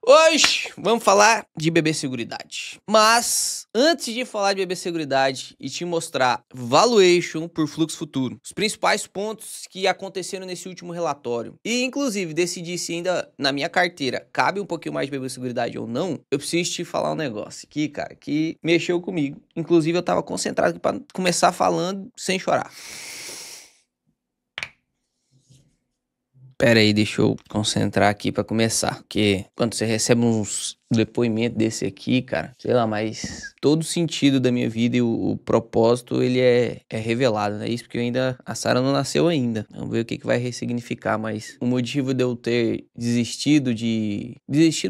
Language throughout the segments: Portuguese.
Hoje vamos falar de BB Seguridade. Mas antes de falar de BB Seguridade e te mostrar valuation por fluxo futuro, os principais pontos que aconteceram nesse último relatório e inclusive decidir se ainda na minha carteira cabe um pouquinho mais de BB Seguridade ou não, eu preciso te falar um negócio aqui, cara, que mexeu comigo. Inclusive eu tava concentrado aqui pra começar falando sem chorar. Pera aí, deixa eu concentrar aqui pra começar, porque quando você recebe uns depoimentos desse aqui, cara, sei lá, mas todo o sentido da minha vida e o propósito, ele é revelado, né? Isso porque a Sarah não nasceu ainda. Vamos ver o que vai ressignificar, mas o motivo de eu ter desistido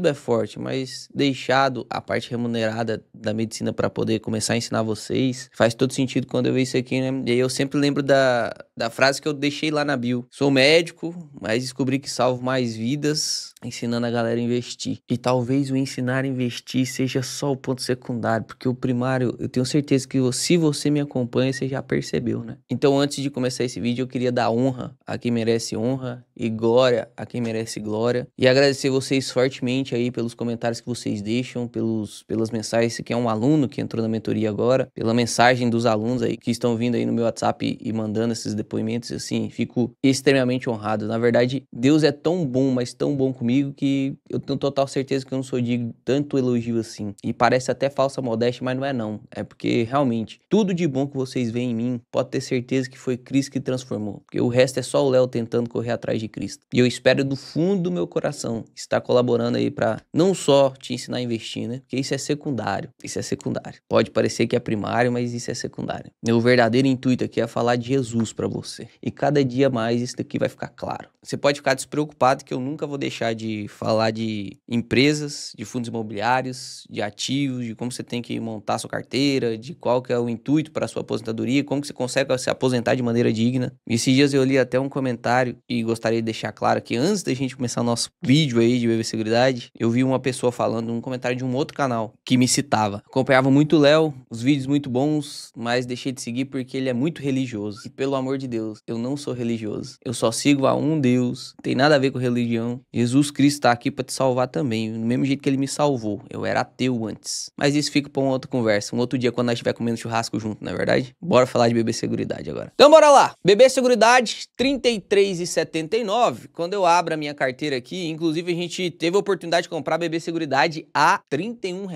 é forte, mas deixado a parte remunerada da medicina pra poder começar a ensinar vocês, faz todo sentido quando eu vejo isso aqui, né? E aí eu sempre lembro da frase que eu deixei lá na bio. Sou médico, mas descobri que salvo mais vidas ensinando a galera a investir. E talvez o ensinar a investir seja só o ponto secundário, porque o primário, eu tenho certeza que se você me acompanha, você já percebeu, né? Então, antes de começar esse vídeo, eu queria dar honra a quem merece honra e glória a quem merece glória. E agradecer vocês fortemente aí pelos comentários que vocês deixam, pelas mensagens. Esse aqui é um aluno que entrou na mentoria agora, pela mensagem dos alunos aí que estão vindo aí no meu WhatsApp e mandando esses depoimentos, assim, fico extremamente honrado. Na verdade, Deus é tão bom, mas tão bom comigo que eu tenho total certeza que eu não sou digno de tanto elogio assim. E parece até falsa modéstia, mas não é não. É porque realmente, tudo de bom que vocês veem em mim, pode ter certeza que foi Cristo que transformou. Porque o resto é só o Léo tentando correr atrás de Cristo. E eu espero do fundo do meu coração estar colaborando aí pra não só te ensinar a investir, né? Porque isso é secundário. Isso é secundário. Pode parecer que é primário, mas isso é secundário. Meu verdadeiro intuito aqui é falar de Jesus pra você. E cada dia mais isso daqui vai ficar claro. Você pode ficar despreocupado que eu nunca vou deixar de falar de empresas, de fundos imobiliários, de ativos, de como você tem que montar sua carteira, de qual que é o intuito para sua aposentadoria, como que você consegue se aposentar de maneira digna. Esses dias eu li até um comentário e gostaria de deixar claro que antes da gente começar o nosso vídeo aí de BB Seguridade, eu vi uma pessoa falando num comentário de um outro canal que me citava. Acompanhava muito o Léo, os vídeos muito bons, mas deixei de seguir porque ele é muito religioso. E pelo amor de Deus, eu não sou religioso. Eu só sigo a um Deus, não tem nada a ver com religião. Jesus Cristo tá aqui pra te salvar também, do mesmo jeito que ele me salvou. Eu era ateu antes. Mas isso fica pra uma outra conversa, um outro dia quando nós estiver comendo churrasco junto, não é verdade? Bora falar de BB Seguridade agora. Então bora lá. BB Seguridade, R$ 33,79. Quando eu abro a minha carteira aqui, inclusive a gente teve a oportunidade de comprar BB Seguridade a R$ 31.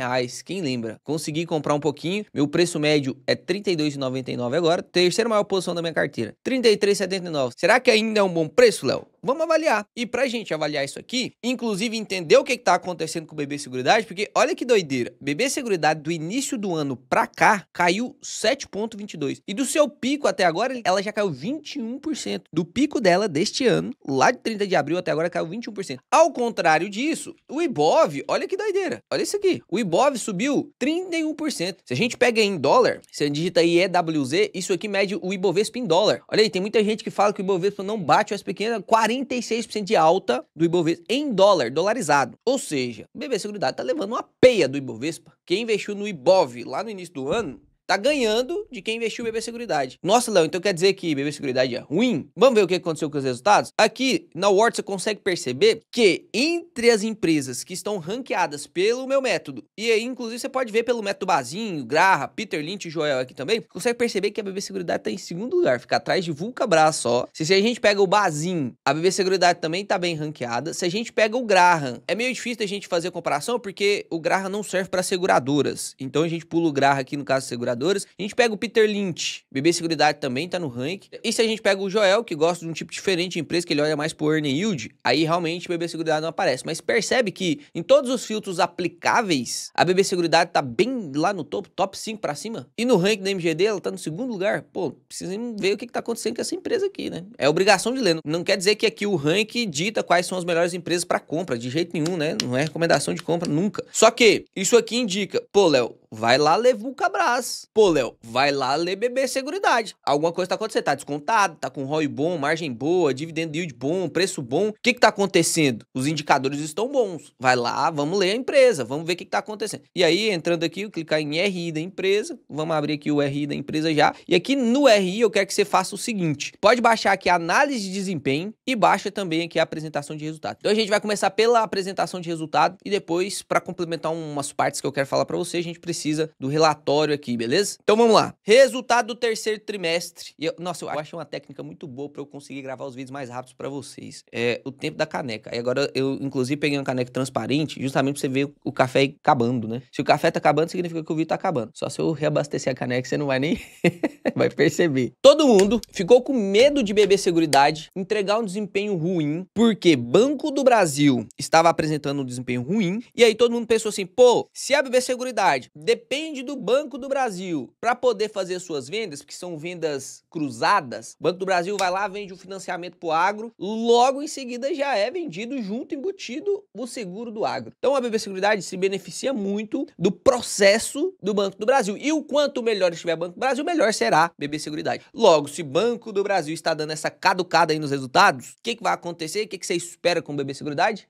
Quem lembra? Consegui comprar um pouquinho. Meu preço médio é R$ 32,99 agora. Terceira maior posição da minha carteira, R$ 33,79. Será que ainda é um bom preço, Léo? Vamos avaliar. E pra gente avaliar isso aqui, inclusive entender o que tá acontecendo com o BB Seguridade, porque olha que doideira. BB Seguridade do início do ano pra cá caiu 7,22. E do seu pico até agora, ela já caiu 21%. Do pico dela deste ano, lá de 30 de abril até agora, caiu 21%. Ao contrário disso, o Ibov, olha que doideira. Olha isso aqui. O Ibov subiu 31%. Se a gente pega em dólar, você digita aí EWZ, isso aqui mede o Ibovespa em dólar. Olha aí, tem muita gente que fala que o Ibovespa não bate o S&P 46% de alta do Ibovespa em dólar, dolarizado. Ou seja, o BB Seguridade tá levando uma peia do Ibovespa. Quem investiu no Ibov lá no início do ano tá ganhando de quem investiu em BB Seguridade. Nossa, Léo, então quer dizer que BB Seguridade é ruim? Vamos ver o que aconteceu com os resultados? Aqui, na Ward, você consegue perceber que entre as empresas que estão ranqueadas pelo meu método, e aí, inclusive, você pode ver pelo método Bazinho, Graha, Peter Lynch e Joel aqui também, consegue perceber que a BB Seguridade tá em segundo lugar, fica atrás de Vulcabras só. Se a gente pega o Bazinho, a BB Seguridade também tá bem ranqueada. Se a gente pega o Graham, é meio difícil a gente fazer a comparação, porque o Graham não serve para seguradoras. Então a gente pula o Graham aqui no caso de seguradoras. A gente pega o Peter Lynch, BB Seguridade também tá no ranking. E se a gente pega o Joel, que gosta de um tipo diferente de empresa, que ele olha mais pro earning yield, aí realmente BB Seguridade não aparece. Mas percebe que em todos os filtros aplicáveis, a BB Seguridade tá bem lá no topo, top 5 pra cima. E no ranking da MGD, ela tá no segundo lugar. Pô, precisamos ver o que tá acontecendo com essa empresa aqui, né? É obrigação de ler. Não quer dizer que aqui o ranking dita quais são as melhores empresas para compra, de jeito nenhum, né? Não é recomendação de compra nunca. Só que isso aqui indica, pô, Léo, vai lá ler Vulcabras. Pô, Léo, vai lá ler BB Seguridade. Alguma coisa tá acontecendo, tá descontado, tá com ROI bom, margem boa, dividend yield bom, preço bom. O que que tá acontecendo? Os indicadores estão bons. Vai lá, vamos ler a empresa, vamos ver o que que tá acontecendo. E aí, entrando aqui, eu clicar em RI da empresa, vamos abrir aqui o RI da empresa já. E aqui no RI eu quero que você faça o seguinte, pode baixar aqui a análise de desempenho e baixa também aqui a apresentação de resultado. Então a gente vai começar pela apresentação de resultado e depois, para complementar umas partes que eu quero falar para você, a gente precisa do relatório aqui, beleza? Então vamos lá. Resultado do terceiro trimestre. Nossa, eu acho uma técnica muito boa para eu conseguir gravar os vídeos mais rápidos para vocês. É o tempo da caneca. Aí agora eu, inclusive, peguei uma caneca transparente justamente pra você ver o café acabando, né? Se o café tá acabando, significa que o vídeo tá acabando. Só se eu reabastecer a caneca, você não vai nem vai perceber. Todo mundo ficou com medo de BB Seguridade entregar um desempenho ruim, porque Banco do Brasil estava apresentando um desempenho ruim, e aí todo mundo pensou assim, pô, se a BB Seguridade depende do Banco do Brasil para poder fazer suas vendas, porque são vendas cruzadas, o Banco do Brasil vai lá, vende o financiamento pro agro, logo em seguida já é vendido junto, embutido, o seguro do agro. Então a BB Seguridade se beneficia muito do processo do Banco do Brasil, e o quanto melhor estiver o Banco do Brasil, melhor será BB Seguridade. Logo, se Banco do Brasil está dando essa caducada aí nos resultados, o que vai acontecer? O que você espera com o BB Seguridade?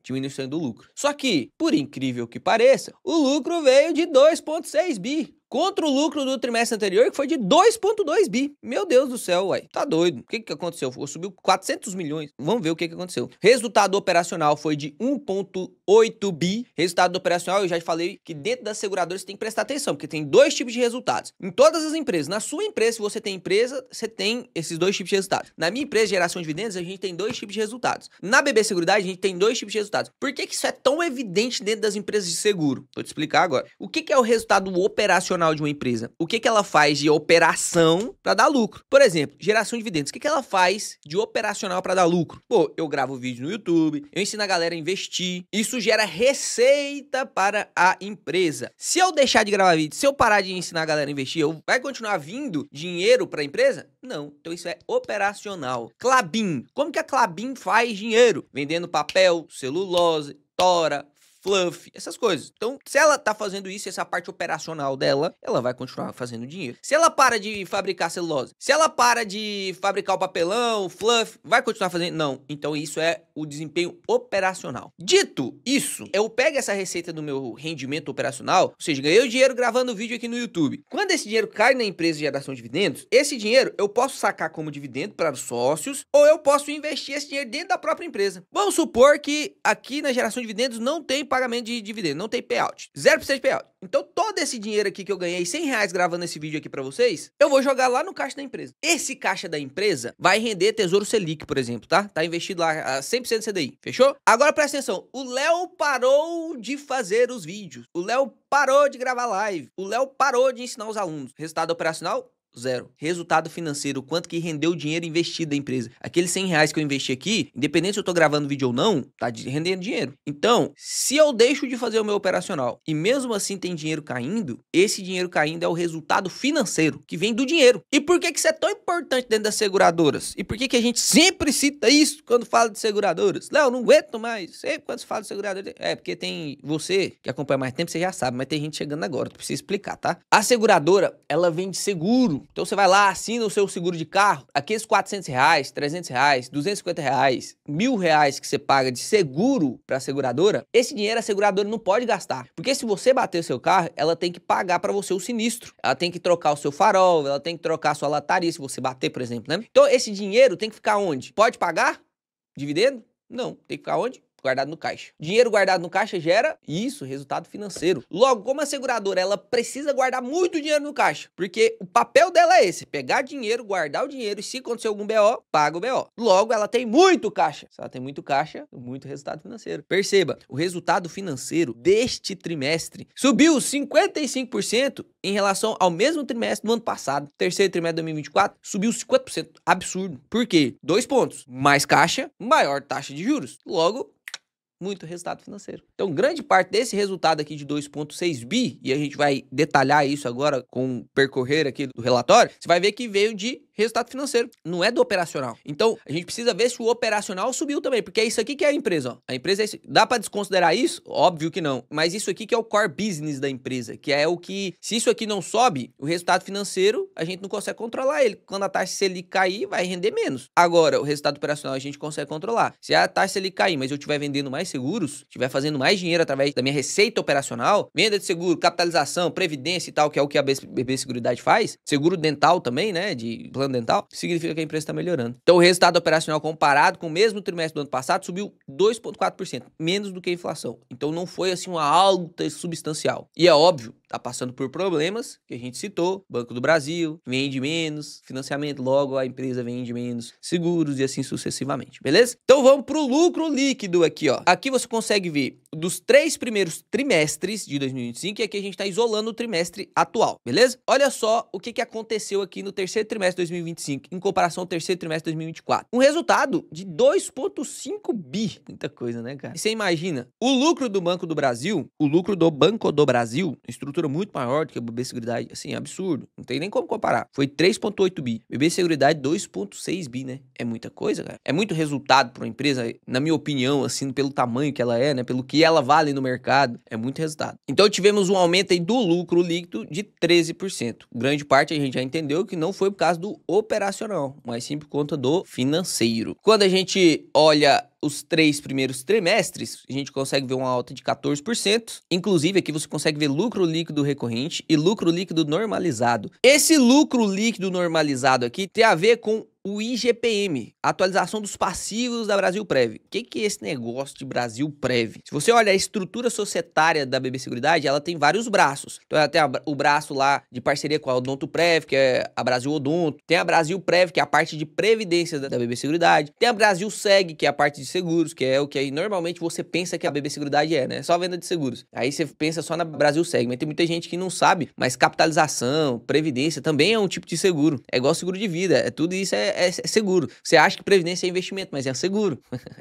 Diminuição do lucro. Só que, por incrível que pareça, o lucro veio de 2,6 bi. Contra o lucro do trimestre anterior, que foi de 2,2 bi. Meu Deus do céu, uai. Tá doido. O que que aconteceu? Subiu 400 milhões. Vamos ver o que que aconteceu. Resultado operacional foi de 1,8 bi. Resultado operacional, eu já falei que dentro das seguradoras você tem que prestar atenção, porque tem dois tipos de resultados. Em todas as empresas. Na sua empresa, se você tem empresa, você tem esses dois tipos de resultados. Na minha empresa, geração de dividendos, a gente tem dois tipos de resultados. Na BB Seguridade, a gente tem dois tipos de resultados. Por que que isso é tão evidente dentro das empresas de seguro? Vou te explicar agora. O que que é o resultado operacional de uma empresa? O que que ela faz de operação para dar lucro? Por exemplo, geração de dividendos. O que que ela faz de operacional para dar lucro? Pô, eu gravo vídeo no YouTube, eu ensino a galera a investir. Isso gera receita para a empresa. Se eu deixar de gravar vídeo, se eu parar de ensinar a galera a investir, vai continuar vindo dinheiro para a empresa? Não. Então isso é operacional. Klabin. Como que a Klabin faz dinheiro? Vendendo papel, celulose, tora, fluff, essas coisas. Então, se ela tá fazendo isso, essa parte operacional dela, ela vai continuar fazendo dinheiro. Se ela para de fabricar celulose, se ela para de fabricar o papelão, o fluff, vai continuar fazendo? Não. Então, isso é o desempenho operacional. Dito isso, eu pego essa receita do meu rendimento operacional, ou seja, ganhei o dinheiro gravando vídeo aqui no YouTube. Quando esse dinheiro cai na empresa de geração de dividendos, esse dinheiro eu posso sacar como dividendo para os sócios, ou eu posso investir esse dinheiro dentro da própria empresa. Vamos supor que aqui na geração de dividendos não tem pagamento de dividendo, não tem payout, 0% de payout. Então todo esse dinheiro aqui que eu ganhei, R$100 gravando esse vídeo aqui pra vocês, eu vou jogar lá no caixa da empresa. Esse caixa da empresa vai render Tesouro Selic, por exemplo, tá? Tá investido lá a 100% CDI, fechou? Agora presta atenção, o Léo parou de fazer os vídeos, o Léo parou de gravar live, o Léo parou de ensinar os alunos. Resultado operacional? Zero. Resultado financeiro, quanto que rendeu o dinheiro investido da empresa. Aqueles R$100 que eu investi aqui, independente se eu tô gravando vídeo ou não, tá rendendo dinheiro. Então, se eu deixo de fazer o meu operacional e mesmo assim tem dinheiro caindo, esse dinheiro caindo é o resultado financeiro, que vem do dinheiro. E por que que isso é tão importante dentro das seguradoras? E por que que a gente sempre cita isso quando fala de seguradoras? Léo, não aguento mais. Sempre quando se fala de seguradora. É, porque tem você que acompanha mais tempo, você já sabe, mas tem gente chegando agora, tu precisa explicar, tá? A seguradora, ela vende seguro. Então você vai lá, assina o seu seguro de carro, aqueles R$400, R$300, R$250, R$1.000 que você paga de seguro para a seguradora, esse dinheiro a seguradora não pode gastar. Porque se você bater o seu carro, ela tem que pagar para você o sinistro. Ela tem que trocar o seu farol, ela tem que trocar a sua lataria se você bater, por exemplo, né? Então esse dinheiro tem que ficar onde? Pode pagar? Dividendo? Não. Tem que ficar onde? Guardado no caixa. Dinheiro guardado no caixa gera isso, resultado financeiro. Logo, como a seguradora, ela precisa guardar muito dinheiro no caixa, porque o papel dela é esse, pegar dinheiro, guardar o dinheiro e se acontecer algum BO, paga o BO. Logo, ela tem muito caixa. Se ela tem muito caixa, muito resultado financeiro. Perceba, o resultado financeiro deste trimestre subiu 55% em relação ao mesmo trimestre do ano passado. Terceiro trimestre de 2024, subiu 50%. Absurdo. Por quê? 2 pontos. Mais caixa, maior taxa de juros. Logo, muito resultado financeiro. Então, grande parte desse resultado aqui de 2,6 bi, e a gente vai detalhar isso agora com o percorrer aqui do relatório, você vai ver que veio de resultado financeiro, não é do operacional. Então, a gente precisa ver se o operacional subiu também, porque é isso aqui que é a empresa, ó. A empresa é isso. Dá pra desconsiderar isso? Óbvio que não. Mas isso aqui que é o core business da empresa, que é o que, se isso aqui não sobe, o resultado financeiro, a gente não consegue controlar ele. Quando a taxa Selic cair, vai render menos. Agora, o resultado operacional a gente consegue controlar. Se a taxa Selic cair, mas eu estiver vendendo mais seguros, estiver fazendo mais dinheiro através da minha receita operacional, venda de seguro, capitalização, previdência e tal, que é o que a BB Seguridade faz, seguro dental também, né, de plano dental, significa que a empresa está melhorando. Então, o resultado operacional comparado com o mesmo trimestre do ano passado subiu 2,4%, menos do que a inflação. Então, não foi assim uma alta substancial. E é óbvio, tá passando por problemas que a gente citou, Banco do Brasil, vende menos, financiamento, logo a empresa vende menos, seguros e assim sucessivamente, beleza? Então vamos pro lucro líquido aqui, ó. Aqui você consegue ver dos 3 primeiros trimestres de 2025 e aqui a gente tá isolando o trimestre atual, beleza? Olha só o que aconteceu aqui no terceiro trimestre de 2025 em comparação ao terceiro trimestre de 2024. Um resultado de 2,5 bi. Muita coisa, né, cara? E você imagina, o lucro do Banco do Brasil, estrutura muito maior do que a BB Seguridade, assim, absurdo. Não tem nem como comparar. Foi 3,8 bi. BB Seguridade, 2,6 bi, né? É muita coisa, cara. É muito resultado para uma empresa, na minha opinião, assim, pelo tamanho que ela é, né? Pelo que ela vale no mercado. É muito resultado. Então, tivemos um aumento aí do lucro líquido de 13%. Grande parte a gente já entendeu que não foi por causa do operacional, mas sim por conta do financeiro. Quando a gente olha os 3 primeiros trimestres, a gente consegue ver uma alta de 14%. Inclusive, aqui você consegue ver lucro líquido recorrente e lucro líquido normalizado. Esse lucro líquido normalizado aqui tem a ver com o IGPM, atualização dos passivos da Brasilprev. O que é esse negócio de Brasilprev? Se você olha a estrutura societária da BB Seguridade, ela tem vários braços. Então ela tem o braço lá de parceria com a Odontoprev, que é a Brasil Odonto. Tem a Brasilprev, que é a parte de previdência da BB Seguridade. Tem a Brasilseg, que é a parte de seguros, que é o que aí normalmente você pensa que a BB Seguridade é, né? Só venda de seguros. Aí você pensa só na Brasilseg, mas tem muita gente que não sabe, mas capitalização, previdência também é um tipo de seguro. É igual seguro de vida, tudo isso é seguro. Você acha que previdência é investimento, mas é seguro.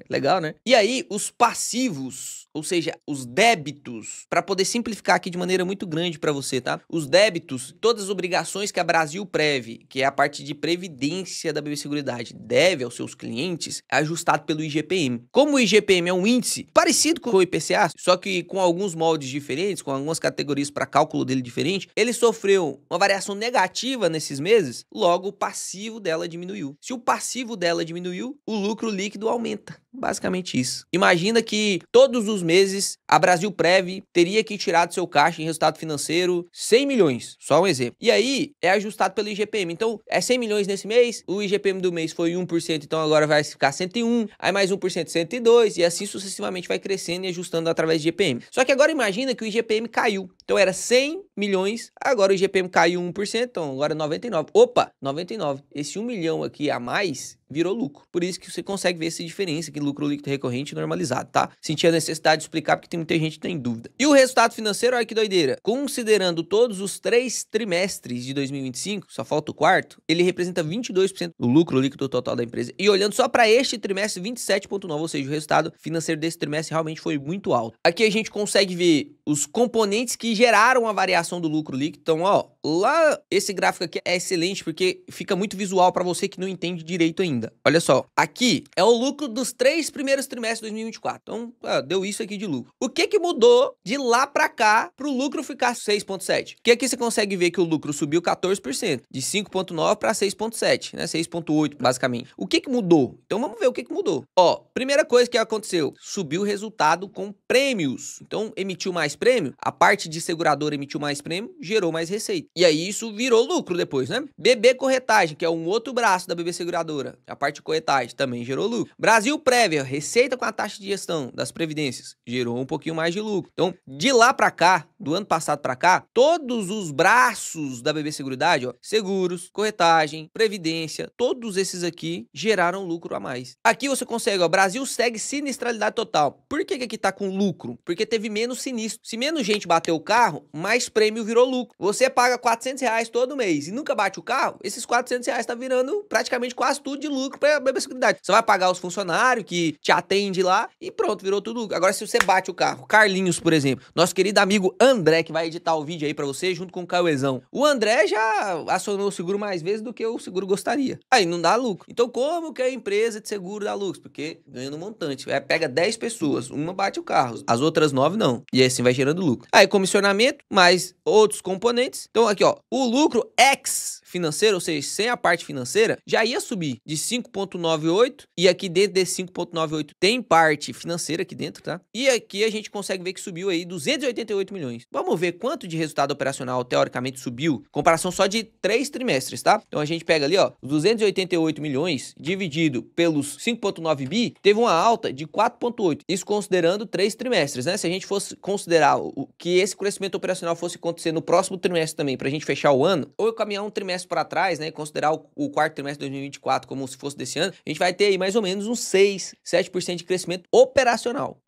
Legal, né? E aí, os passivos, ou seja, os débitos, para poder simplificar aqui de maneira muito grande para você, tá? Os débitos, todas as obrigações que a Brasilprev, que é a parte de previdência da BB Seguridade, deve aos seus clientes, é ajustado pelo IGPM. Como o IGPM é um índice parecido com o IPCA, só que com alguns moldes diferentes, com algumas categorias para cálculo dele diferente, ele sofreu uma variação negativa nesses meses, logo o passivo dela diminuiu. Se o passivo dela diminuiu, o lucro líquido aumenta. Basicamente isso. Imagina que todos os meses a Brasilprev teria que tirar do seu caixa em resultado financeiro 100 milhões. Só um exemplo. E aí é ajustado pelo IGPM. Então é 100 milhões nesse mês, o IGPM do mês foi 1%, então agora vai ficar 101, aí mais 1%, 102, e assim sucessivamente vai crescendo e ajustando através de IGPM. Só que agora imagina que o IGPM caiu. Então era 100 milhões, agora o IGPM caiu 1%, então agora é 99. Opa, 99. Esse 1 milhão aqui a mais virou lucro. Por isso que você consegue ver essa diferença aqui, lucro líquido recorrente normalizado, tá? Senti a necessidade de explicar porque tem muita gente que tem dúvida. E o resultado financeiro, olha que doideira. Considerando todos os 3 trimestres de 2025, só falta o quarto, ele representa 22% do lucro líquido total da empresa. E olhando só para este trimestre, 27,9%, ou seja, o resultado financeiro desse trimestre realmente foi muito alto. Aqui a gente consegue ver os componentes que geraram a variação do lucro líquido. Então, ó, lá esse gráfico aqui é excelente porque fica muito visual para você que não entende direito ainda. Olha só, aqui é o lucro dos 3 primeiros trimestres de 2024. Então, deu isso aqui de lucro. O que mudou de lá para cá pro lucro ficar 6,7? Porque aqui você consegue ver que o lucro subiu 14%, de 5,9 para 6,7, né? 6,8 basicamente. O que mudou? Então vamos ver o que mudou. Ó, primeira coisa que aconteceu, subiu o resultado com prêmios. Então emitiu mais prêmio, a parte de seguradora emitiu mais prêmio, gerou mais receita. E aí isso virou lucro depois, né? BB Corretagem, que é um outro braço da BB Seguradora, a parte de corretagem também gerou lucro. Brasilprev, receita com a taxa de gestão das previdências, gerou um pouquinho mais de lucro. Então, de lá para cá, do ano passado para cá, todos os braços da BB Seguridade, ó, seguros, corretagem, previdência, todos esses aqui geraram lucro a mais. Aqui você consegue, ó, Brasilseg sinistralidade total. Por que aqui tá com lucro? Porque teve menos sinistro. Se menos gente bateu o carro, mais prêmio virou lucro. Você paga R$400 todo mês e nunca bate o carro, esses R$400 tá virando praticamente quase tudo de lucro para a BB Seguridade. Você vai pagar os funcionários que te atende lá e pronto, virou tudo lucro. Agora, se você bate o carro, Carlinhos, por exemplo, nosso querido amigo André, que vai editar o vídeo aí pra você, junto com o Cauezão. O André já acionou o seguro mais vezes do que o seguro gostaria. Aí não dá lucro. Então como que a empresa de seguro dá lucro? Porque ganha no montante. Pega 10 pessoas, uma bate o carro, as outras 9 não. E assim vai gerando lucro. Aí comissionamento, mais outros componentes. Então aqui, ó, o lucro ex financeiro, ou seja, sem a parte financeira, já ia subir de 5,98 e aqui dentro desse 5,98 tem parte financeira aqui dentro, tá? E aqui a gente consegue ver que subiu aí 288 milhões. Vamos ver quanto de resultado operacional teoricamente subiu, comparação só de 3 trimestres, tá? Então a gente pega ali, ó, os 288 milhões dividido pelos 5,9 bi, teve uma alta de 4,8. Isso considerando 3 trimestres, né? Se a gente fosse considerar que esse crescimento operacional fosse acontecer no próximo trimestre também, pra gente fechar o ano, ou eu caminhar um trimestre para trás, né, considerar o quarto trimestre de 2024 como se fosse desse ano, a gente vai ter aí mais ou menos uns 6, 7% de crescimento operacional,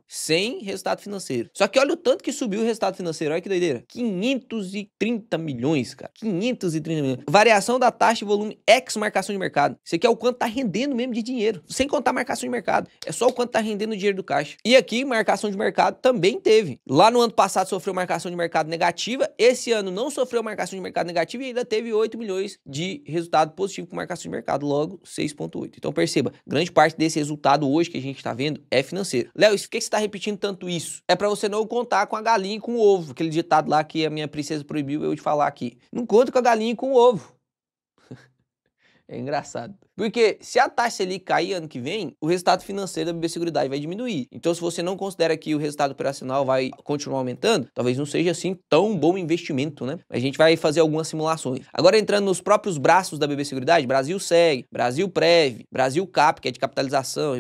sem resultado financeiro. Só que olha o tanto que subiu o resultado financeiro, olha que doideira, 530 milhões, cara, 530 milhões. Variação da taxa de volume ex marcação de mercado. Isso aqui é o quanto tá rendendo mesmo de dinheiro, sem contar marcação de mercado, é só o quanto tá rendendo o dinheiro do caixa. E aqui, marcação de mercado também teve. Lá no ano passado sofreu marcação de mercado negativa, esse ano não sofreu marcação de mercado negativa e ainda teve 8 milhões de resultado positivo com marcação de mercado, logo 6,8. Então perceba, grande parte desse resultado hoje que a gente tá vendo é financeiro. Léo, por que você tá repetindo tanto isso? É pra você não contar com a galinha e com o ovo, aquele ditado lá que a minha princesa proibiu eu de falar aqui. Não conta com a galinha e com o ovo. É engraçado. Porque se a taxa Selic cair ano que vem, o resultado financeiro da BB Seguridade vai diminuir. Então, se você não considera que o resultado operacional vai continuar aumentando, talvez não seja assim tão bom investimento, né? A gente vai fazer algumas simulações. Agora, entrando nos próprios braços da BB Seguridade, Brasil Seg, Brasil Prev, Brasil Cap, que é de capitalização,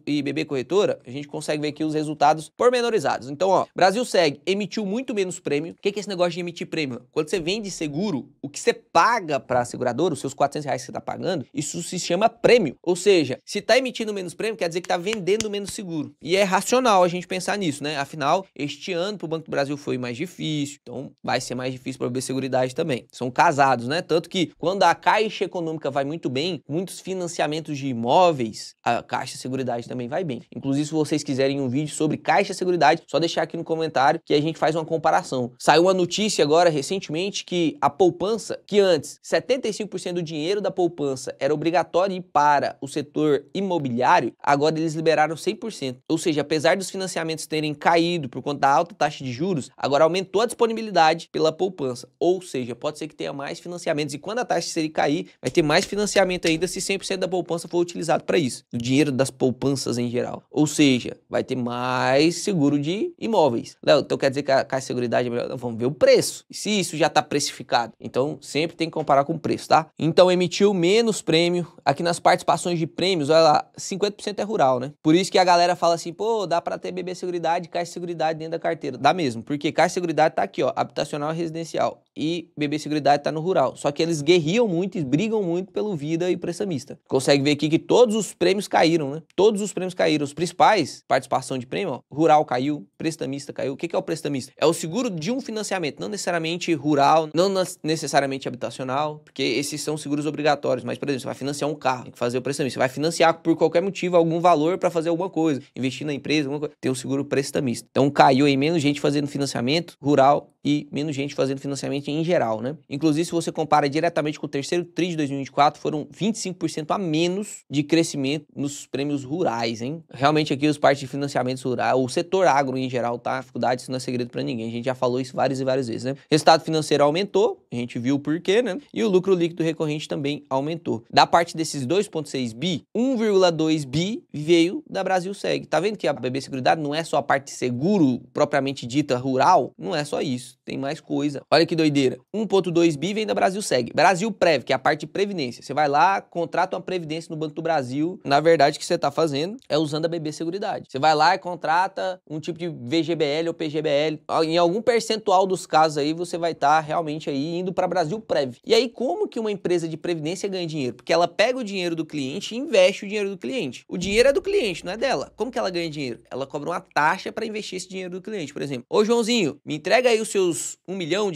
e BB Corretora, a gente consegue ver aqui os resultados pormenorizados. Então, ó, Brasil Seg emitiu muito menos prêmio. O que é esse negócio de emitir prêmio? Quando você vende seguro, o que você paga para a seguradora, os seus R$400 que você tá pagando, isso se chama prêmio. Ou seja, se tá emitindo menos prêmio, quer dizer que tá vendendo menos seguro. E é racional a gente pensar nisso, né? Afinal, este ano pro Banco do Brasil foi mais difícil, então vai ser mais difícil para a BB Seguridade também. São casados, né? Tanto que quando a Caixa Econômica vai muito bem, muitos financiamentos de imóveis, a Caixa Seguridade também vai bem. Inclusive, se vocês quiserem um vídeo sobre Caixa Seguridade, só deixar aqui no comentário que a gente faz uma comparação. Saiu uma notícia agora, recentemente, que a poupança, que antes 75% do dinheiro da poupança era obrigatório ir para o setor imobiliário, agora eles liberaram 100%. Ou seja, apesar dos financiamentos terem caído por conta da alta taxa de juros, agora aumentou a disponibilidade pela poupança. Ou seja, pode ser que tenha mais financiamentos e quando a taxa Selic cair, vai ter mais financiamento ainda se 100% da poupança for utilizado para isso. O dinheiro das poupanças em geral. Ou seja, vai ter mais seguro de imóveis. Léo, então quer dizer que a Caixa Seguridade é melhor? Não, vamos ver o preço. E se isso já está precificado? Então, sempre tem que comparar com o preço, tá? Então, emitiu menos prêmio. Aqui nas participações de prêmios, olha lá, 50% é rural, né? Por isso que a galera fala assim, pô, dá pra ter BB Seguridade e Caixa Seguridade dentro da carteira. Dá mesmo, porque Caixa Seguridade tá aqui, ó, habitacional e residencial. E BB Seguridade tá no rural. Só que eles guerriam muito e brigam muito pelo vida e prestamista. Consegue ver aqui que todos os prêmios caíram, né? Todos os prêmios caíram. Os principais, participação de prêmio, ó, rural caiu, prestamista caiu. O que é o prestamista? É o seguro de um financiamento, não necessariamente rural, não necessariamente habitacional, porque esses são seguros obrigatórios. Mas, por exemplo, você vai financiar um carro, tem que fazer o prestamista. Você vai financiar por qualquer motivo algum valor para fazer alguma coisa, investir na empresa, alguma coisa, tem o seguro prestamista. Então caiu aí menos gente fazendo financiamento rural e menos gente fazendo financiamento em geral, né? Inclusive, se você compara diretamente com o terceiro TRI de 2024, foram 25% a menos de crescimento nos prêmios rurais, hein? Realmente aqui os partes de financiamentos rurais, o setor agro em geral tá dificuldade, isso não é segredo para ninguém. A gente já falou isso várias e várias vezes, né? Resultado financeiro aumentou, a gente viu o porquê, né? E o lucro líquido recorrente também aumentou. Da parte desses 2,6 bi, 1,2 bi veio da Brasil Seg. Tá vendo que a BB Seguridade não é só a parte seguro propriamente dita rural? Não é só isso, tem mais coisa. Olha que doideira. 1,2 bi vem da Brasil Seg. Brasil Prev, que é a parte de previdência. Você vai lá, contrata uma previdência no Banco do Brasil. Na verdade, o que você tá fazendo é usando a BB Seguridade. Você vai lá e contrata um tipo de VGBL ou PGBL. Em algum percentual dos casos aí, você vai estar realmente aí indo para Brasil Prev. E aí, como que uma empresa de previdência ganha dinheiro? Porque ela pega o dinheiro do cliente e investe o dinheiro do cliente. O dinheiro é do cliente, não é dela. Como que ela ganha dinheiro? Ela cobra uma taxa para investir esse dinheiro do cliente. Por exemplo, ô Joãozinho, me entrega aí os seus R$1 milhão,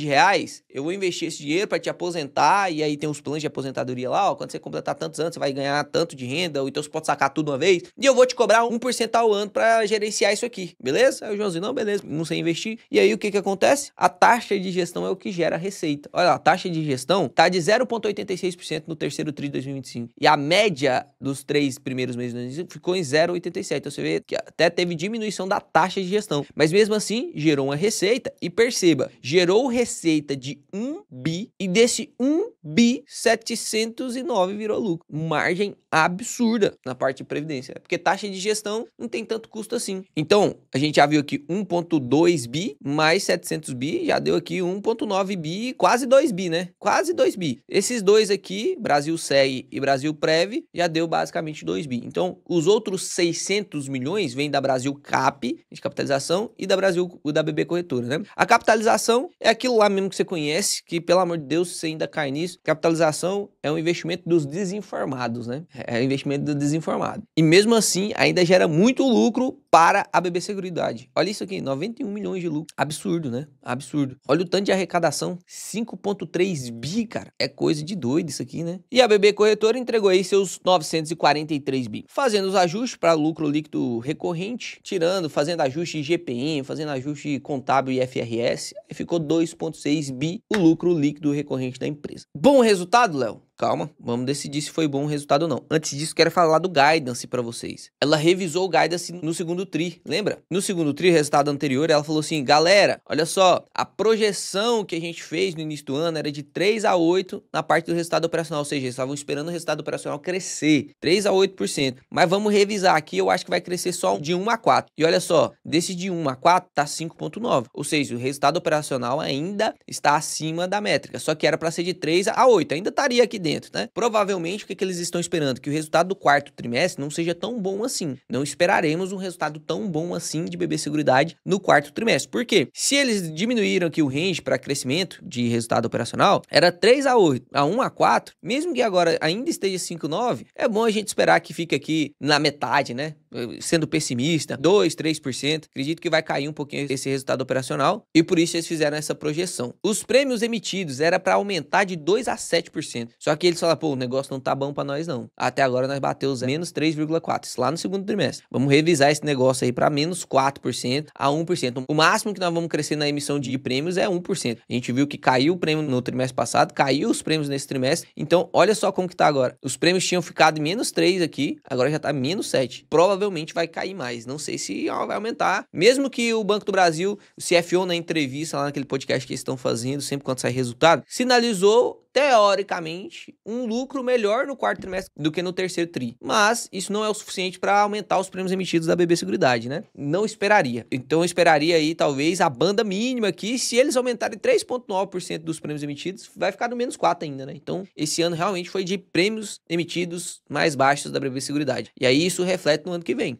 eu vou investir esse dinheiro para te aposentar, e aí tem os planos de aposentadoria lá, ó, quando você completar tantos anos, você vai ganhar tanto de renda, ou então você pode sacar tudo uma vez, e eu vou te cobrar 1% ao ano para gerenciar isso aqui, beleza? Aí o Joãozinho, não, beleza, não sei investir. E aí o que acontece? A taxa de gestão é o que gera a receita. Olha lá, a taxa de gestão tá de 0,86% no terceiro tri de 2025. E a média dos 3 primeiros meses de 2025 ficou em 0,87%. Então você vê que até teve diminuição da taxa de gestão. Mas mesmo assim, gerou uma receita. E perceba, gerou receita de 1 bi e desse 1 bi 709 virou lucro. Margem absurda na parte de previdência. Porque taxa de gestão não tem tanto custo assim. Então, a gente já viu aqui 1,2 bi mais 700 bi, já deu aqui 1,9 bi, quase 2 bi, né? Quase 2 bi. Esses dois aqui, Brasil Seg e Brasil Prev, já deu basicamente 2 bi. Então, os outros 600 milhões vêm da Brasil Cap, de capitalização, e da BB Corretora, né? A capitalização é aquilo lá mesmo que você conhece, que pelo amor de Deus, você ainda cai nisso. Capitalização é um investimento dos desinformados, né? É um investimento do desinformado. E mesmo assim, ainda gera muito lucro para a BB Seguridade. Olha isso aqui, 91 milhões de lucro. Absurdo, né? Absurdo. Olha o tanto de arrecadação, 5,3 bi, cara. É coisa de doido isso aqui, né? E a BB Corretora entregou aí seus 943 bi. Fazendo os ajustes para lucro líquido recorrente, fazendo ajuste de GPM, fazendo ajuste contábil e FRS, ficou 2,6 bi o lucro líquido recorrente da empresa. Bom resultado, Léo? Calma, vamos decidir se foi bom o resultado ou não. Antes disso, quero falar do guidance para vocês. Ela revisou o guidance no segundo tri, lembra? No segundo tri, resultado anterior, ela falou assim, galera, olha só, a projeção que a gente fez no início do ano era de 3 a 8 na parte do resultado operacional, ou seja, eles estavam esperando o resultado operacional crescer, 3 a 8%. Mas vamos revisar aqui, eu acho que vai crescer só de 1 a 4. E olha só, desse de 1 a 4 tá 5,9. Ou seja, o resultado operacional ainda está acima da métrica, só que era para ser de 3 a 8, ainda estaria aqui dentro, né? Provavelmente o que eles estão esperando? Que o resultado do quarto trimestre não seja tão bom assim. Não esperaremos um resultado tão bom assim de BB Seguridade no quarto trimestre. Por quê? Se eles diminuíram aqui o range para crescimento de resultado operacional, era 3 a 8, a 1 a 4, mesmo que agora ainda esteja 5,9, é bom a gente esperar que fique aqui na metade, né? Sendo pessimista, 2, 3%. Acredito que vai cair um pouquinho esse resultado operacional e por isso eles fizeram essa projeção. Os prêmios emitidos era para aumentar de 2 a 7%. Só que eles falaram, pô, o negócio não tá bom para nós não. Até agora nós batemos menos 3,4%. Isso lá no segundo trimestre. Vamos revisar esse negócio aí para menos 4% a 1%. O máximo que nós vamos crescer na emissão de prêmios é 1%. A gente viu que caiu o prêmio no trimestre passado, caiu os prêmios nesse trimestre. Então, olha só como que tá agora. Os prêmios tinham ficado em menos 3 aqui, agora já tá menos 7. Provavelmente vai cair mais. Não sei se vai aumentar. Mesmo que o Banco do Brasil, o CFO na entrevista lá naquele podcast que eles estão fazendo, sempre quando sai resultado, sinalizou teoricamente, um lucro melhor no quarto trimestre do que no terceiro tri. Mas isso não é o suficiente para aumentar os prêmios emitidos da BB Seguridade, né? Não esperaria. Então eu esperaria aí talvez a banda mínima aqui, se eles aumentarem 3,9% dos prêmios emitidos, vai ficar no menos 4 ainda, né? Então esse ano realmente foi de prêmios emitidos mais baixos da BB Seguridade. E aí isso reflete no ano que vem.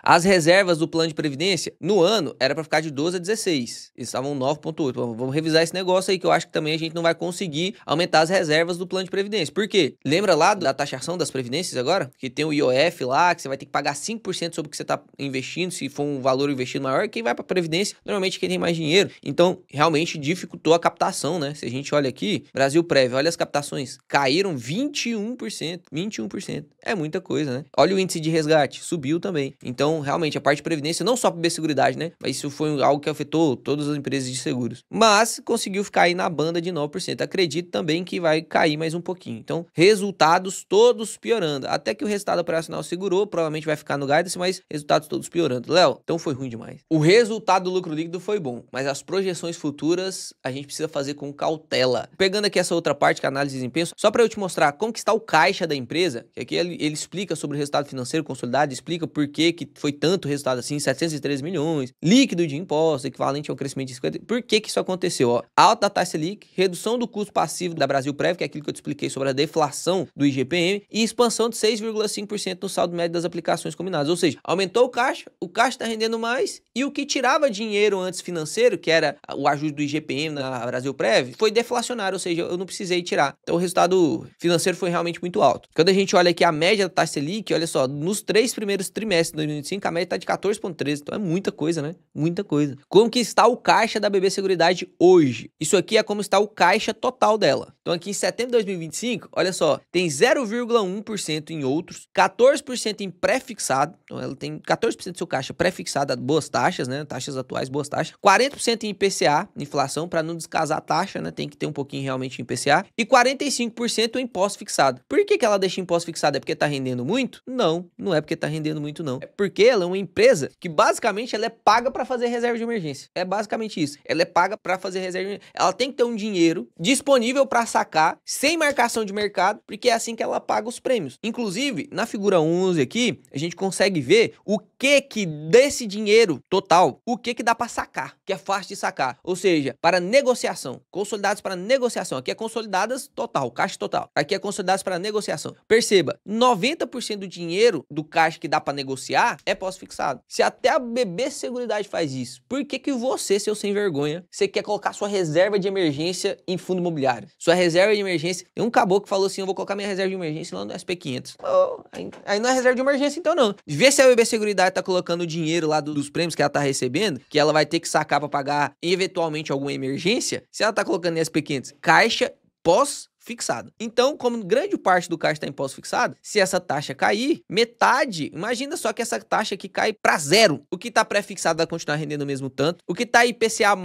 As reservas do plano de previdência no ano era para ficar de 12 a 16. Eles estavam 9,8. Vamos revisar esse negócio aí que eu acho que também a gente não vai conseguir aumentar as reservas do plano de previdência. Por quê? Lembra lá da taxação das previdências agora? Que tem o IOF lá, que você vai ter que pagar 5% sobre o que você está investindo, se for um valor investido maior. Quem vai para previdência, normalmente quem tem mais dinheiro. Então, realmente dificultou a captação, né? Se a gente olha aqui, Brasil Prev, olha as captações, caíram 21%. 21%. É muita coisa, né? Olha o índice de resgate, subiu também. Então, realmente, a parte de previdência, não só para Seguridade, né? Mas isso foi algo que afetou todas as empresas de seguros. Mas, conseguiu ficar aí na banda de 9%. Acredito também que vai cair mais um pouquinho. Então, resultados todos piorando. Até que o resultado operacional segurou, provavelmente vai ficar no guidance, mas resultados todos piorando. Léo, então foi ruim demais. O resultado do lucro líquido foi bom, mas as projeções futuras a gente precisa fazer com cautela. Pegando aqui essa outra parte, que é a análise de desempenho, só para eu te mostrar como que está o caixa da empresa, que aqui ele explica sobre o resultado financeiro consolidado, explica por que foi tanto resultado assim, 713 milhões, líquido de impostos, equivalente ao crescimento de 50%. Por que isso aconteceu? Ó, alta da taxa Selic, redução do custo ponto passivo da Brasilprev, que é aquilo que eu te expliquei sobre a deflação do IGPM, e expansão de 6,5% no saldo médio das aplicações combinadas. Ou seja, aumentou o caixa está rendendo mais, e o que tirava dinheiro antes financeiro, que era o ajuste do IGPM na Brasilprev, foi deflacionário, ou seja, eu não precisei tirar. Então o resultado financeiro foi realmente muito alto. Quando a gente olha aqui a média da taxa Selic, olha só, nos 3 primeiros trimestres de 2025, a média está de 14,13. Então é muita coisa, né? Muita coisa. Como que está o caixa da BB Seguridade hoje? Isso aqui é como está o caixa total dela. Então aqui em setembro de 2025, olha só, tem 0,1% em outros, 14% em pré-fixado, então ela tem 14% do seu caixa pré-fixado a boas taxas, né? Taxas atuais, boas taxas, 40% em IPCA, inflação, para não descasar a taxa, né? Tem que ter um pouquinho realmente em IPCA, e 45% em pós-fixado. Por que ela deixa em pós-fixado? É porque tá rendendo muito? Não, não é porque tá rendendo muito, não. É porque ela é uma empresa que basicamente ela é paga para fazer reserva de emergência. É basicamente isso. Ela é paga para fazer reserva de emergência. Ela tem que ter um dinheiro disponível para sacar, sem marcação de mercado, porque é assim que ela paga os prêmios. Inclusive, na figura 11 aqui, a gente consegue ver o que desse dinheiro total, o que dá para sacar, que é fácil de sacar. Ou seja, para negociação, consolidados para negociação. Aqui é consolidadas total, caixa total. Aqui é consolidados para negociação. Perceba, 90% do dinheiro do caixa que dá para negociar é pós-fixado. Se até a BB Seguridade faz isso, por que você, seu sem vergonha, você quer colocar sua reserva de emergência em fundo imobiliário? Sua reserva de emergência, tem um caboclo que falou assim, eu vou colocar minha reserva de emergência lá no SP500. Oh, aí não é reserva de emergência então não. Vê se a BB Seguridade tá colocando o dinheiro lá dos prêmios que ela tá recebendo, que ela vai ter que sacar para pagar eventualmente alguma emergência, se ela tá colocando em SP500, caixa pós-fixado. Então, como grande parte do caixa está em pós-fixado, se essa taxa cair, metade, imagina só que essa taxa aqui cai para zero. O que está pré-fixado vai continuar rendendo o mesmo tanto. O que está IPCA+,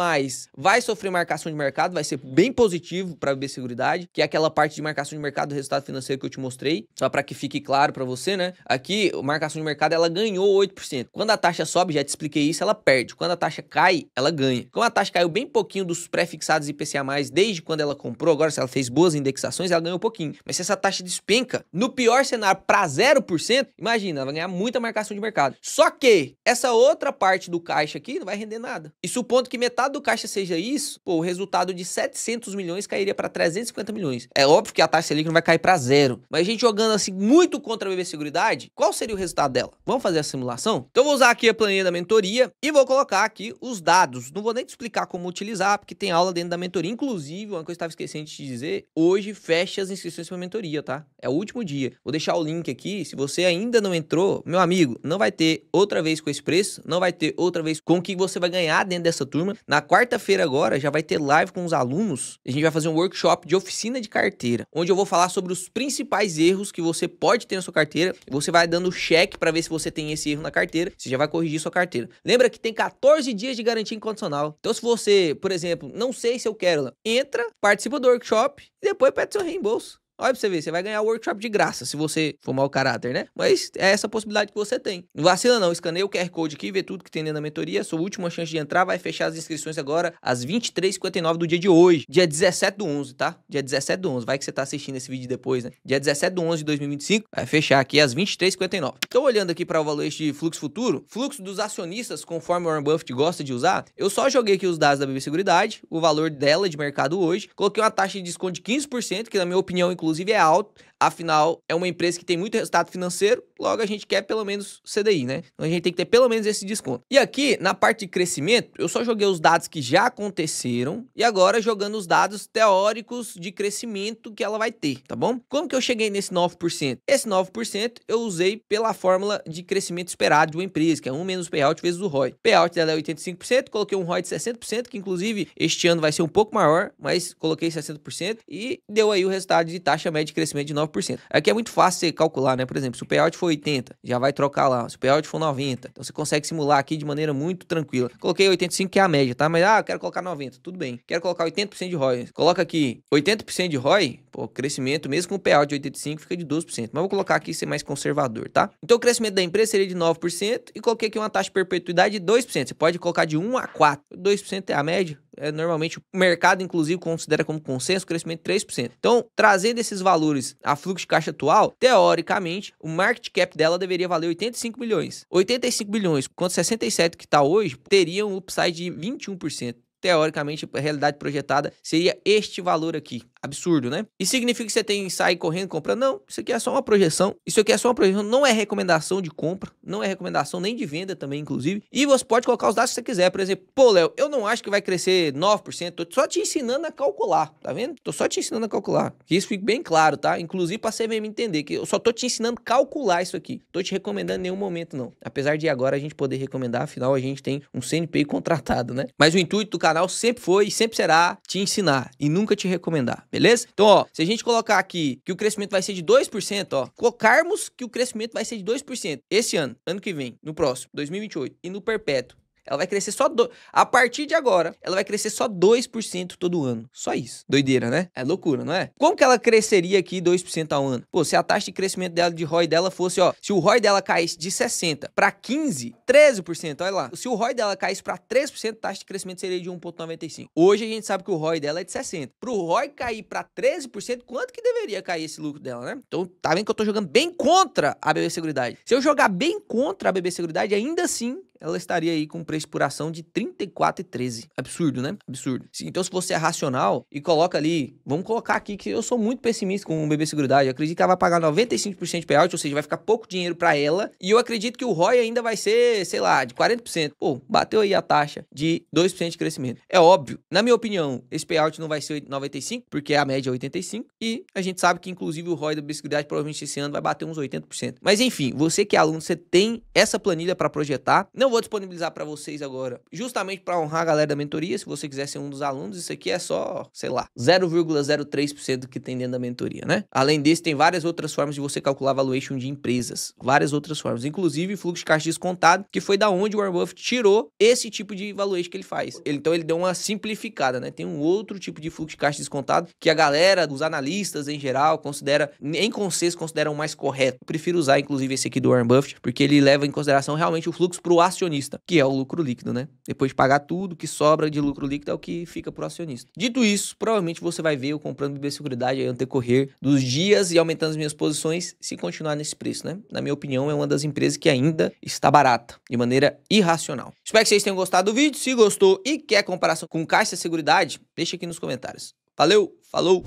vai sofrer marcação de mercado, vai ser bem positivo para a BB Seguridade, que é aquela parte de marcação de mercado do resultado financeiro que eu te mostrei, só para que fique claro para você, né? Aqui, a marcação de mercado, ela ganhou 8%. Quando a taxa sobe, já te expliquei isso, ela perde. Quando a taxa cai, ela ganha. Como a taxa caiu bem pouquinho dos pré-fixados IPCA+, desde quando ela comprou, agora se ela fez boas indexações, ela ganhou um pouquinho. Mas se essa taxa despenca, no pior cenário, para 0%, imagina, ela vai ganhar muita marcação de mercado. Só que essa outra parte do caixa aqui não vai render nada. E supondo que metade do caixa seja isso, pô, o resultado de 700 milhões cairia para 350 milhões. É óbvio que a taxa Selic não vai cair para zero. Mas a gente jogando assim muito contra a BB Seguridade, qual seria o resultado dela? Vamos fazer a simulação? Então eu vou usar aqui a planilha da mentoria e vou colocar aqui os dados. Não vou nem te explicar como utilizar, porque tem aula dentro da mentoria. Inclusive, uma coisa que eu estava esquecendo de te dizer, hoje fecha as inscrições para a mentoria, tá? É o último dia. Vou deixar o link aqui. Se você ainda não entrou, meu amigo, não vai ter outra vez com esse preço, não vai ter outra vez com o que você vai ganhar dentro dessa turma. Na quarta-feira agora já vai ter live com os alunos. A gente vai fazer um workshop de oficina de carteira, onde eu vou falar sobre os principais erros que você pode ter na sua carteira. Você vai dando check para ver se você tem esse erro na carteira. Você já vai corrigir sua carteira. Lembra que tem 14 dias de garantia incondicional. Então se você, por exemplo, não sei se eu quero, entra, participa do workshop e depois pede seu reembolso. Olha pra você ver, você vai ganhar o workshop de graça, se você for mau caráter, né? Mas é essa possibilidade que você tem. Não vacila não, escaneia o QR Code aqui, vê tudo que tem dentro da mentoria. Sua última chance de entrar, vai fechar as inscrições agora às 23h59 do dia de hoje. Dia 17/11, tá? Dia 17/11, vai que você tá assistindo esse vídeo depois, né? Dia 17/11 de 2025, vai fechar aqui às 23h59. Então, olhando aqui para o valor de fluxo futuro, fluxo dos acionistas, conforme o Warren Buffett gosta de usar, eu só joguei aqui os dados da BB Seguridade, o valor dela de mercado hoje, coloquei uma taxa de desconto de 15%, que na minha opinião, inclusive, é alto. Afinal, é uma empresa que tem muito resultado financeiro, logo a gente quer pelo menos CDI, né? Então a gente tem que ter pelo menos esse desconto. E aqui, na parte de crescimento, eu só joguei os dados que já aconteceram e agora jogando os dados teóricos de crescimento que ela vai ter, tá bom? Como que eu cheguei nesse 9%? Esse 9% eu usei pela fórmula de crescimento esperado de uma empresa, que é 1 menos payout vezes o ROI. Payout dela é 85%, coloquei um ROI de 60%, que inclusive este ano vai ser um pouco maior, mas coloquei 60% e deu aí o resultado de taxa média de crescimento de 9%. Aqui é muito fácil você calcular, né? Por exemplo, se o payout for 80, já vai trocar lá. Se o payout for 90, então você consegue simular aqui de maneira muito tranquila. Coloquei 85, que é a média, tá? Mas, eu quero colocar 90, tudo bem. Quero colocar 80% de ROI. Coloca aqui 80% de ROI, pô, crescimento, mesmo com o payout de 85, fica de 12%. Mas vou colocar aqui ser mais conservador, tá? Então o crescimento da empresa seria de 9% e coloquei aqui uma taxa de perpetuidade de 2%. Você pode colocar de 1 a 4. 2% é a média. Normalmente o mercado, inclusive, considera como consenso o crescimento de 3%. Então, trazendo esses valores a fluxo de caixa atual, teoricamente, o market cap dela deveria valer 85 bilhões. 85 bilhões, quanto 67 que está hoje, teria um upside de 21%. teoricamente, a realidade projetada seria este valor aqui. Absurdo, né? E significa que você tem que sair correndo comprando? Não, isso aqui é só uma projeção. Isso aqui é só uma projeção, não é recomendação de compra, não é recomendação nem de venda também, inclusive. E você pode colocar os dados que você quiser. Por exemplo, pô, Léo, eu não acho que vai crescer 9%, tô só te ensinando a calcular, tá vendo? Tô só te ensinando a calcular. Que isso fique bem claro, tá? Inclusive pra você mesmo entender que eu só tô te ensinando a calcular isso aqui. Tô te recomendando em nenhum momento, não. Apesar de agora a gente poder recomendar, afinal a gente tem um CNPI contratado, né? Mas o intuito do canal sempre foi e sempre será te ensinar e nunca te recomendar, beleza? Então, ó, se a gente colocar aqui que o crescimento vai ser de 2%, ó, colocarmos que o crescimento vai ser de 2% esse ano, ano que vem, no próximo, 2028, e no perpétuo, ela vai crescer só... A partir de agora, ela vai crescer só 2% todo ano. Só isso. Doideira, né? É loucura, não é? Como que ela cresceria aqui 2% ao ano? Pô, se a taxa de crescimento dela, de ROI dela fosse, ó... Se o ROI dela caísse de 60 para 15, 13%, olha lá. Se o ROI dela caísse para 3%, a taxa de crescimento seria de 1,95. Hoje a gente sabe que o ROI dela é de 60. Pro ROI cair para 13%, quanto que deveria cair esse lucro dela, né? Então, tá vendo que eu tô jogando bem contra a BB Seguridade. Se eu jogar bem contra a BB Seguridade, ainda assim... ela estaria aí com preço por ação de 34,13. Absurdo, né? Absurdo. Então, se você é racional e coloca ali, vamos colocar aqui que eu sou muito pessimista com o BB Seguridade. Eu acredito que ela vai pagar 95% de payout, ou seja, vai ficar pouco dinheiro para ela. E eu acredito que o ROI ainda vai ser, sei lá, de 40%. Pô, bateu aí a taxa de 2% de crescimento. É óbvio, na minha opinião, esse payout não vai ser 95%, porque a média é 85%. E a gente sabe que, inclusive, o ROI da BB Seguridade provavelmente esse ano vai bater uns 80%. Mas, enfim, você que é aluno, você tem essa planilha para projetar. Não vou disponibilizar para vocês agora, justamente para honrar a galera da mentoria. Se você quiser ser um dos alunos, isso aqui é só, sei lá, 0,03% do que tem dentro da mentoria, né? Além disso, tem várias outras formas de você calcular valuation de empresas. Várias outras formas, inclusive fluxo de caixa descontado, que foi da onde o Warren Buffett tirou esse tipo de valuation que ele faz. Então ele deu uma simplificada, né? Tem um outro tipo de fluxo de caixa descontado que a galera, os analistas em geral, considera, em consenso, consideram mais correto. Eu prefiro usar, inclusive, esse aqui do Warren Buffett, porque ele leva em consideração realmente o fluxo pro acionista, que é o lucro líquido, né? Depois de pagar tudo que sobra de lucro líquido é o que fica pro acionista. Dito isso, provavelmente você vai ver eu comprando BB Seguridade aí no decorrer dos dias e aumentando as minhas posições se continuar nesse preço, né? Na minha opinião, é uma das empresas que ainda está barata, de maneira irracional. Espero que vocês tenham gostado do vídeo. Se gostou e quer comparação com Caixa Seguridade, deixa aqui nos comentários. Valeu, falou!